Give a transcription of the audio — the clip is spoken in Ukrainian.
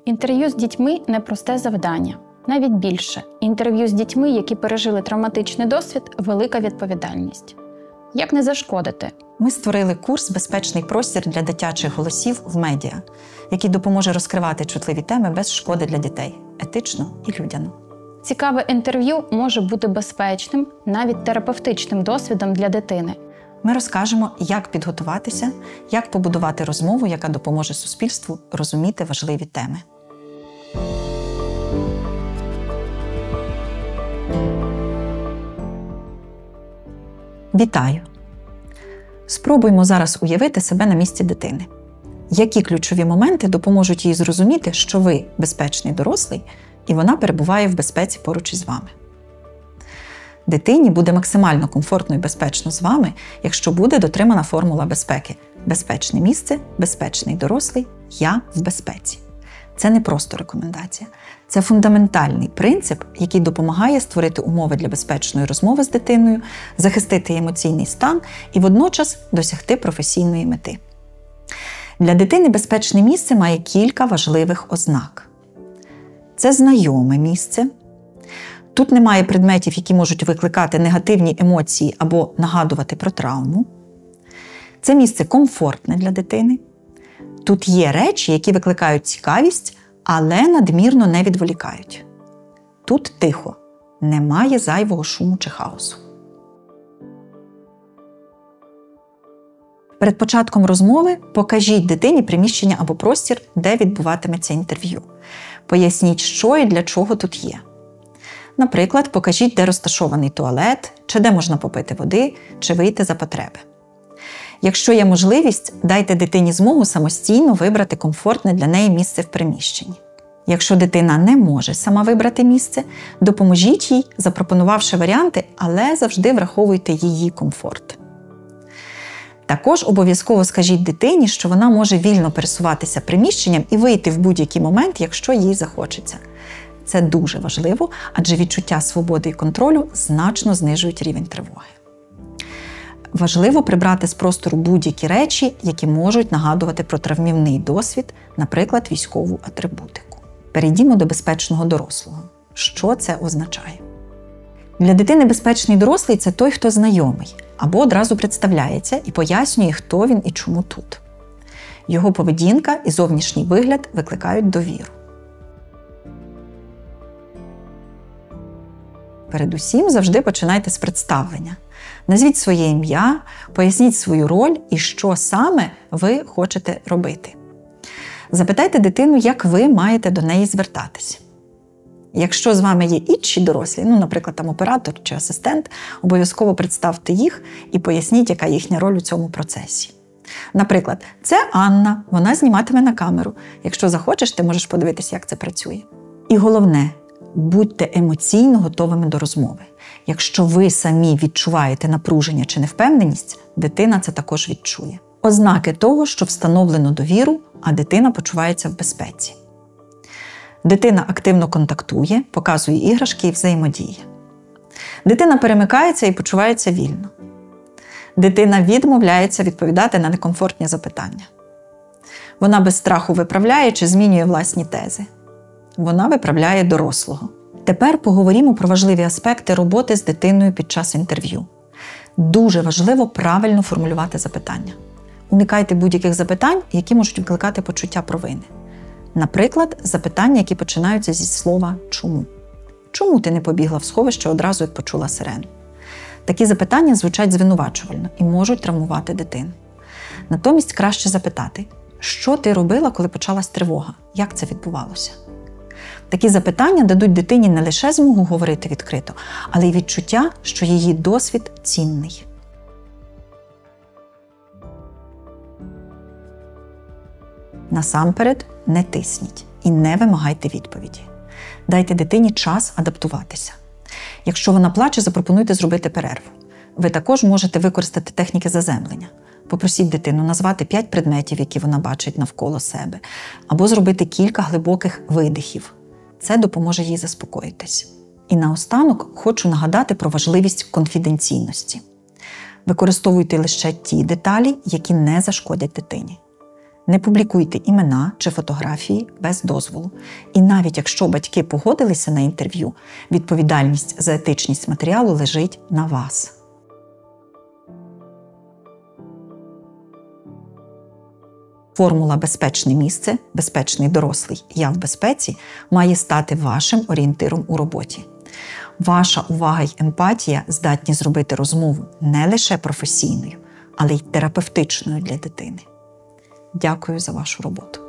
Інтерв'ю з дітьми – непросте завдання. Навіть більше. Інтерв'ю з дітьми, які пережили травматичний досвід – велика відповідальність. Як не зашкодити? Ми створили курс «Безпечний простір для дитячих голосів в медіа», який допоможе розкривати чутливі теми без шкоди для дітей – етично і людяно. Цікаве інтерв'ю може бути безпечним, навіть терапевтичним досвідом для дитини. Ми розкажемо, як підготуватися, як побудувати розмову, яка допоможе суспільству розуміти важливі теми. Вітаю! Спробуймо зараз уявити себе на місці дитини. Які ключові моменти допоможуть їй зрозуміти, що ви безпечний дорослий, і вона перебуває в безпеці поруч із вами? Дитині буде максимально комфортно і безпечно з вами, якщо буде дотримана формула безпеки. Безпечне місце, безпечний дорослий, я в безпеці. Це не просто рекомендація. Це фундаментальний принцип, який допомагає створити умови для безпечної розмови з дитиною, захистити емоційний стан і водночас досягти професійної мети. Для дитини безпечне місце має кілька важливих ознак. Це знайоме місце. Тут немає предметів, які можуть викликати негативні емоції або нагадувати про травму. Це місце комфортне для дитини. Тут є речі, які викликають цікавість, але надмірно не відволікають. Тут тихо, немає зайвого шуму чи хаосу. Перед початком розмови покажіть дитині приміщення або простір, де відбуватиметься інтерв'ю. Поясніть, що і для чого тут є. Наприклад, покажіть, де розташований туалет, чи де можна попити води, чи вийти за потреби. Якщо є можливість, дайте дитині змогу самостійно вибрати комфортне для неї місце в приміщенні. Якщо дитина не може сама вибрати місце, допоможіть їй, запропонувавши варіанти, але завжди враховуйте її комфорт. Також обов'язково скажіть дитині, що вона може вільно пересуватися приміщенням і вийти в будь-який момент, якщо їй захочеться. Це дуже важливо, адже відчуття свободи і контролю значно знижують рівень тривоги. Важливо прибрати з простору будь-які речі, які можуть нагадувати про травмівний досвід, наприклад, військову атрибутику. Перейдімо до безпечного дорослого. Що це означає? Для дитини безпечний дорослий – це той, хто знайомий, або одразу представляється і пояснює, хто він і чому тут. Його поведінка і зовнішній вигляд викликають довіру. Передусім, завжди починайте з представлення. Назвіть своє ім'я, поясніть свою роль і що саме ви хочете робити. Запитайте дитину, як ви маєте до неї звертатись. Якщо з вами є інші дорослі, наприклад, оператор чи асистент, обов'язково представте їх і поясніть, яка їхня роль у цьому процесі. Наприклад, це Анна, вона зніматиме на камеру. Якщо захочеш, ти можеш подивитися, як це працює. І головне, будьте емоційно готовими до розмови. Якщо ви самі відчуваєте напруження чи невпевненість, дитина це також відчує. Ознаки того, що встановлено довіру, а дитина почувається в безпеці. Дитина активно контактує, показує іграшки і взаємодіє. Дитина перемикається і почувається вільно. Дитина відмовляється відповідати на некомфортні запитання. Вона без страху виправляє чи змінює власні тези. Вона виправляє дорослого. Тепер поговоримо про важливі аспекти роботи з дитиною під час інтерв'ю. Дуже важливо правильно формулювати запитання. Уникайте будь-яких запитань, які можуть викликати почуття провини. Наприклад, запитання, які починаються зі слова «чому?». Чому ти не побігла в сховище одразу, як почула сирену? Такі запитання звучать звинувачувально і можуть травмувати дитину. Натомість краще запитати, що ти робила, коли почалась тривога? Як це відбувалося? Такі запитання дадуть дитині не лише змогу говорити відкрито, але й відчуття, що її досвід цінний. Насамперед, не тисніть і не вимагайте відповіді. Дайте дитині час адаптуватися. Якщо вона плаче, запропонуйте зробити перерву. Ви також можете використати техніки заземлення. Попросіть дитину назвати 5 предметів, які вона бачить навколо себе, або зробити кілька глибоких видихів. Це допоможе їй заспокоїтись. І наостанок хочу нагадати про важливість конфіденційності. Використовуйте лише ті деталі, які не зашкодять дитині. Не публікуйте імена чи фотографії без дозволу. І навіть якщо батьки погодилися на інтерв'ю, відповідальність за етичність матеріалу лежить на вас. Формула «Безпечне місце», «Безпечний дорослий», «Я в безпеці» має стати вашим орієнтиром у роботі. Ваша увага й емпатія здатні зробити розмову не лише професійною, але й терапевтичною для дитини. Дякую за вашу роботу.